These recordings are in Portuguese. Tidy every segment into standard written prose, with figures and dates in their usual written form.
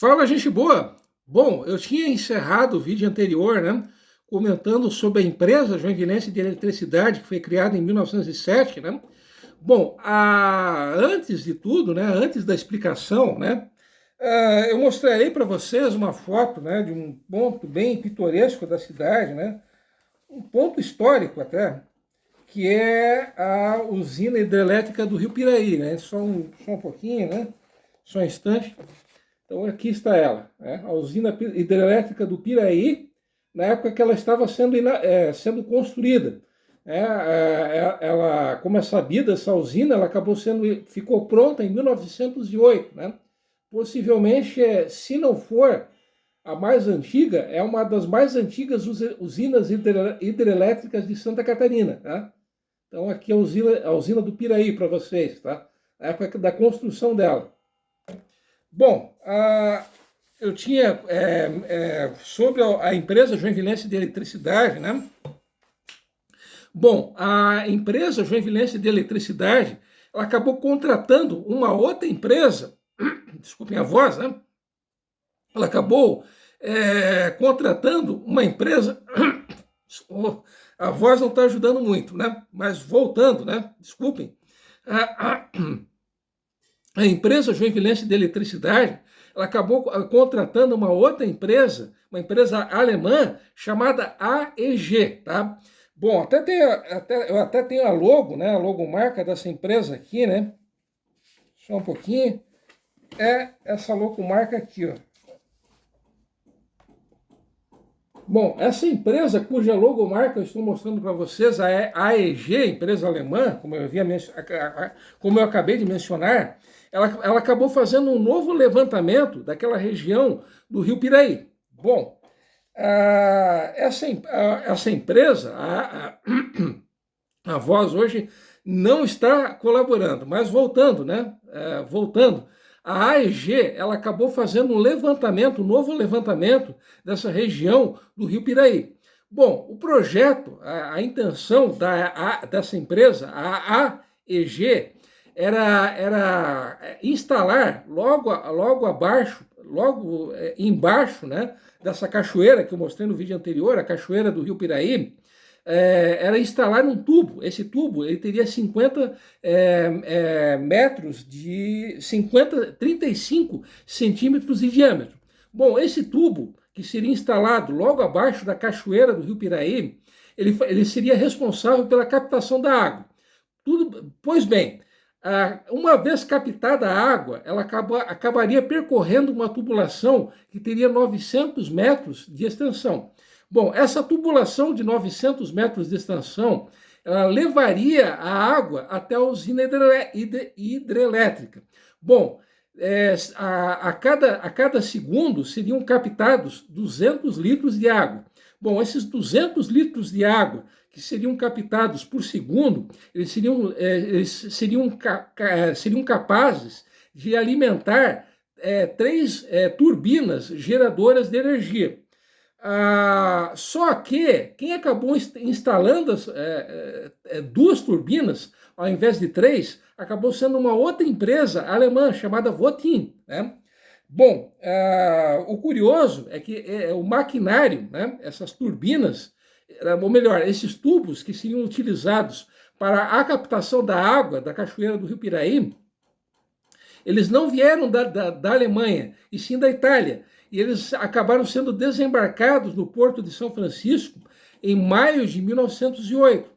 Fala, gente boa! Bom, eu tinha encerrado o vídeo anterior, né, comentando sobre a empresa Joinvilense de Eletricidade, que foi criada em 1907, né? Bom, antes de tudo, né, antes da explicação, né, eu mostrarei para vocês uma foto, né, de um ponto bem pitoresco da cidade, né, um ponto histórico até, que é a usina hidrelétrica do Rio Piraí, né? Só um pouquinho, né? Só um instante. Então aqui está ela, né? A usina hidrelétrica do Piraí, na época que ela estava sendo construída. Ela, como é sabido, essa usina ela ficou pronta em 1908, né? Possivelmente, se não for a mais antiga, é uma das mais antigas usinas hidrelétricas de Santa Catarina, tá? Então aqui é a usina do Piraí para vocês, tá? Na época da construção dela. Bom, eu tinha sobre a empresa Joinvilense de Eletricidade, né? Bom, a empresa Joinvilense de Eletricidade, ela acabou contratando uma outra empresa, desculpem a voz, né? Ela acabou contratando uma empresa, a voz não está ajudando muito, né? Mas voltando, né? Desculpem. A empresa Joinvilense de Eletricidade, ela acabou contratando uma outra empresa, uma empresa alemã chamada AEG, tá? Bom, eu até tenho a logo, né? A logomarca dessa empresa aqui, né? Só um pouquinho. É essa logomarca aqui, ó. Bom, essa empresa cuja logomarca eu estou mostrando para vocês, a AEG, empresa alemã, como eu acabei de mencionar, ela acabou fazendo um novo levantamento daquela região do Rio Piraí. Bom, essa empresa, a Voz hoje não está colaborando, mas voltando, né? Voltando. A AEG, ela acabou fazendo um novo levantamento dessa região do Rio Piraí. Bom, o projeto, a intenção dessa empresa, a AEG, era instalar logo abaixo, logo embaixo, né, dessa cachoeira que eu mostrei no vídeo anterior, a cachoeira do Rio Piraí, era instalar um tubo. Esse tubo ele teria 50 metros de 35 centímetros de diâmetro. Bom, esse tubo, que seria instalado logo abaixo da cachoeira do Rio Piraí, ele seria responsável pela captação da água. Pois bem, uma vez captada a água, ela acabaria percorrendo uma tubulação que teria 900 metros de extensão. Bom, essa tubulação de 900 metros de extensão, ela levaria a água até a usina hidrelétrica. Bom, a cada segundo seriam captados 200 litros de água. Bom, esses 200 litros de água que seriam captados por segundo, eles seriam capazes de alimentar 3 turbinas geradoras de energia. Só que quem acabou instalando 2 turbinas, ao invés de 3, acabou sendo uma outra empresa alemã chamada Votin, né? Bom, o curioso é que o maquinário, né, essas turbinas, ou melhor, esses tubos que seriam utilizados para a captação da água da cachoeira do Rio Piraí, eles não vieram da Alemanha, e sim da Itália. E eles acabaram sendo desembarcados no Porto de São Francisco em maio de 1908.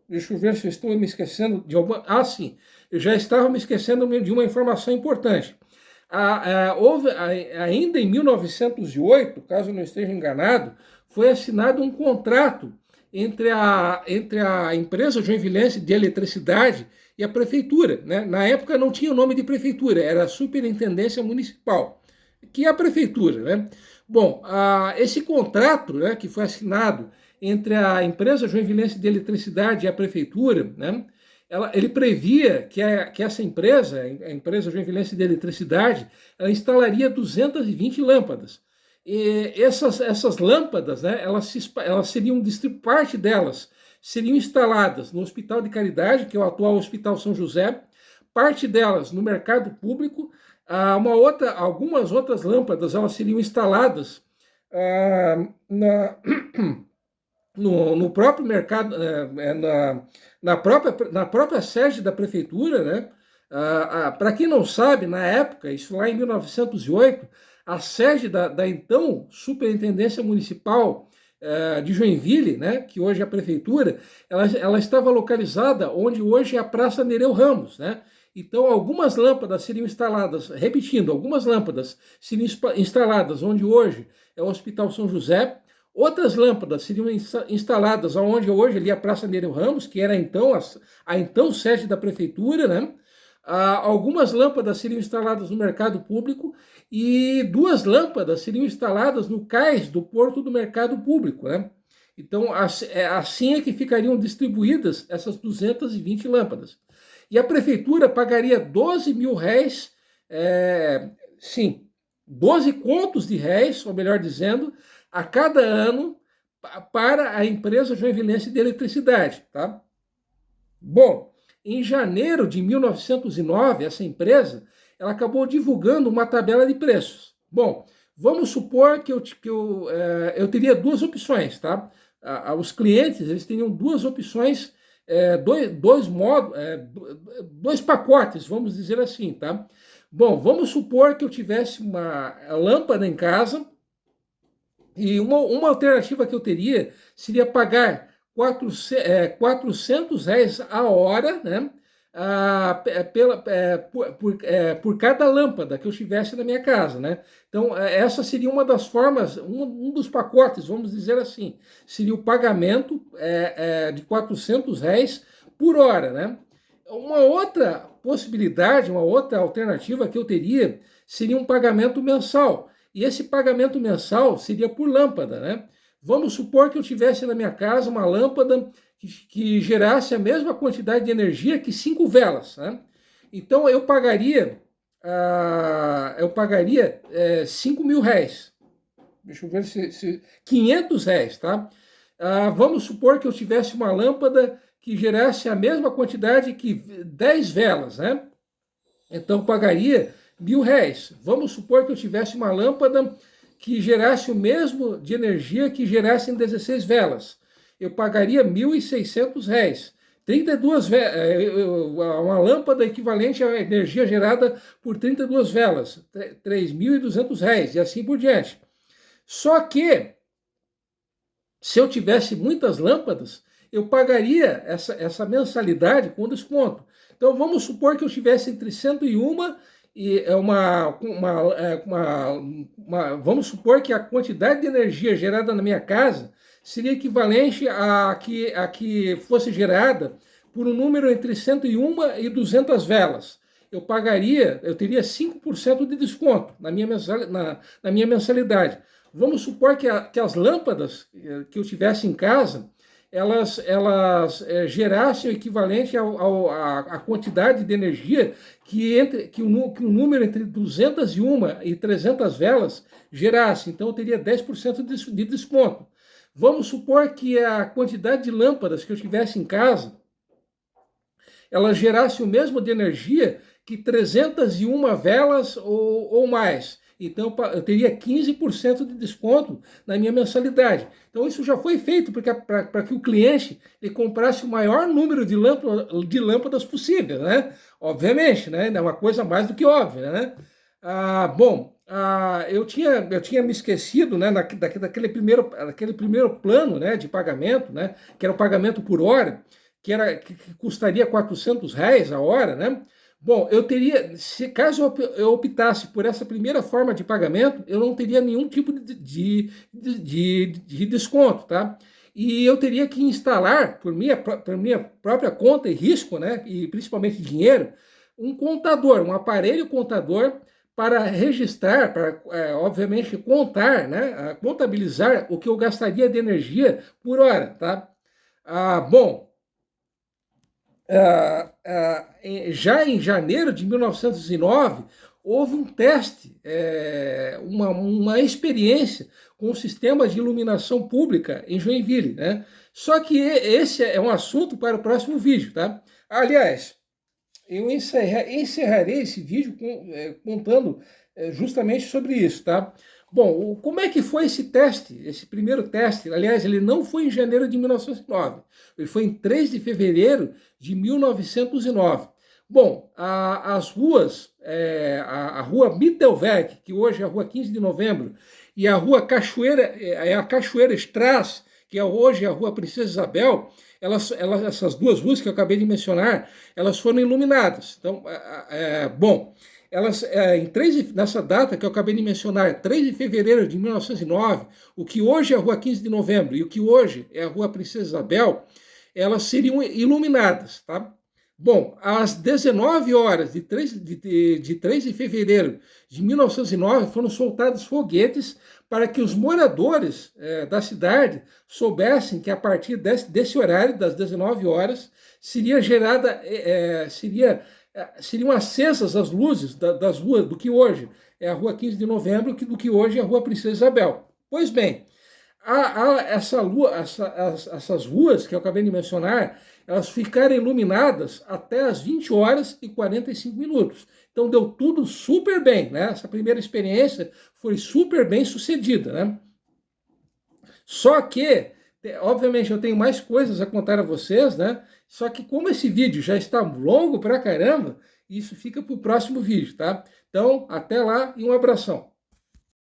Deixa eu ver se eu estou me esquecendo de alguma... sim, eu já estava me esquecendo de uma informação importante. Ainda em 1908, caso eu não esteja enganado, foi assinado um contrato entre a empresa Joinvilense de Eletricidade e a prefeitura, né? Na época não tinha o nome de prefeitura, era a Superintendência Municipal, que é a prefeitura, né? Bom, esse contrato, né, que foi assinado entre a empresa Joinvilense de Eletricidade e a prefeitura, né, ele previa que essa empresa, a empresa Joinvilense de Eletricidade, ela instalaria 220 lâmpadas. E essas lâmpadas, né, parte delas seriam instaladas no Hospital de Caridade, que é o atual Hospital São José, parte delas no mercado público, algumas outras lâmpadas elas seriam instaladas no próprio mercado, na própria sede da prefeitura, né? Para quem não sabe, na época, isso lá em 1908, a sede da então Superintendência Municipal de Joinville, né, que hoje é a prefeitura, ela estava localizada onde hoje é a Praça Nereu Ramos, né? Então, algumas lâmpadas seriam instaladas, repetindo, algumas lâmpadas seriam instaladas onde hoje é o Hospital São José, outras lâmpadas seriam instaladas onde hoje ali é a Praça Nereu Ramos, que era então a então sede da prefeitura, né? Algumas lâmpadas seriam instaladas no mercado público e 2 lâmpadas seriam instaladas no cais do porto do mercado público, né? Então, assim é que ficariam distribuídas essas 220 lâmpadas. E a prefeitura pagaria 12 mil réis, sim, 12 contos de réis, ou melhor dizendo, a cada ano para a empresa joinvilense de eletricidade, tá? Bom, em janeiro de 1909, essa empresa ela acabou divulgando uma tabela de preços. Bom, vamos supor que eu teria 2 opções, tá? Os clientes eles teriam 2 opções, dois pacotes, vamos dizer assim, tá? Bom, vamos supor que eu tivesse uma lâmpada em casa e uma alternativa que eu teria seria pagar 400 réis a hora, né? Por cada lâmpada que eu tivesse na minha casa, né? Então, essa seria uma das formas, um dos pacotes, vamos dizer assim, seria o pagamento de 400 réis por hora, né? Uma outra possibilidade, uma outra alternativa que eu teria seria um pagamento mensal. E esse pagamento mensal seria por lâmpada, né? Vamos supor que eu tivesse na minha casa uma lâmpada que gerasse a mesma quantidade de energia que 5 velas, né? Então eu pagaria 5 mil réis. Deixa eu ver se 500 réis, tá? Vamos supor que eu tivesse uma lâmpada que gerasse a mesma quantidade que 10 velas, né? Então eu pagaria 1.000 réis. Vamos supor que eu tivesse uma lâmpada que gerasse o mesmo de energia que gerassem 16 velas. Eu pagaria 1.600 réis. 32 uma lâmpada equivalente à energia gerada por 32 velas, 3.200 réis, e assim por diante. Só que, se eu tivesse muitas lâmpadas, eu pagaria essa mensalidade com desconto. Então, vamos supor que eu tivesse entre 101 e vamos supor que a quantidade de energia gerada na minha casa seria equivalente a que fosse gerada por um número entre 101 e 200 velas. Eu teria 5% de desconto na minha mensalidade. Vamos supor que as lâmpadas que eu tivesse em casa, elas gerassem o equivalente à quantidade de energia que um número entre 201 e 300 velas gerasse. Então, eu teria 10% de desconto. Vamos supor que a quantidade de lâmpadas que eu tivesse em casa, ela gerasse o mesmo de energia que 301 velas ou mais. Então, eu teria 15% de desconto na minha mensalidade. Então, isso já foi feito para que o cliente ele comprasse o maior número de lâmpadas possível, né? Obviamente, né? É uma coisa mais do que óbvia, né? Eu tinha me esquecido, né, daquele primeiro plano, né, de pagamento, né, que era o pagamento por hora, que custaria 400 réis a hora, né? Bom, caso eu optasse por essa primeira forma de pagamento, eu não teria nenhum tipo de desconto, tá? E eu teria que instalar, por minha própria conta e risco, né, e principalmente dinheiro, um aparelho contador para registrar, obviamente contar, né, contabilizar o que eu gastaria de energia por hora, tá? Bom, já em janeiro de 1909, houve um teste, uma experiência com o sistema de iluminação pública em Joinville, né? Só que esse é um assunto para o próximo vídeo, tá? Aliás, eu encerrarei esse vídeo contando justamente sobre isso, tá? Bom, como é que foi esse teste, esse primeiro teste? Aliás, ele não foi em janeiro de 1909, ele foi em 3 de fevereiro de 1909. Bom, as ruas, a rua Mittelweg, que hoje é a rua 15 de novembro, e a rua Cachoeira, a Cachoeira Strass, que hoje é a rua Princesa Isabel, essas duas ruas que eu acabei de mencionar, elas foram iluminadas. Então, bom, elas, nessa data que eu acabei de mencionar, 3 de fevereiro de 1909, o que hoje é a rua 15 de novembro e o que hoje é a rua Princesa Isabel, elas seriam iluminadas, tá? Bom, às 19 horas de 3 de fevereiro de 1909 foram soltados foguetes para que os moradores da cidade soubessem que a partir desse horário, das 19 horas, seriam acesas as luzes das ruas do que hoje é a Rua 15 de Novembro, do que hoje é a Rua Princesa Isabel. Pois bem, essas ruas que eu acabei de mencionar, elas ficaram iluminadas até as 20 horas e 45 minutos. Então deu tudo super bem, né? Essa primeira experiência foi super bem sucedida, né? Só que, obviamente, eu tenho mais coisas a contar a vocês, né? Só que como esse vídeo já está longo pra caramba, isso fica para o próximo vídeo, tá? Então, até lá e um abração.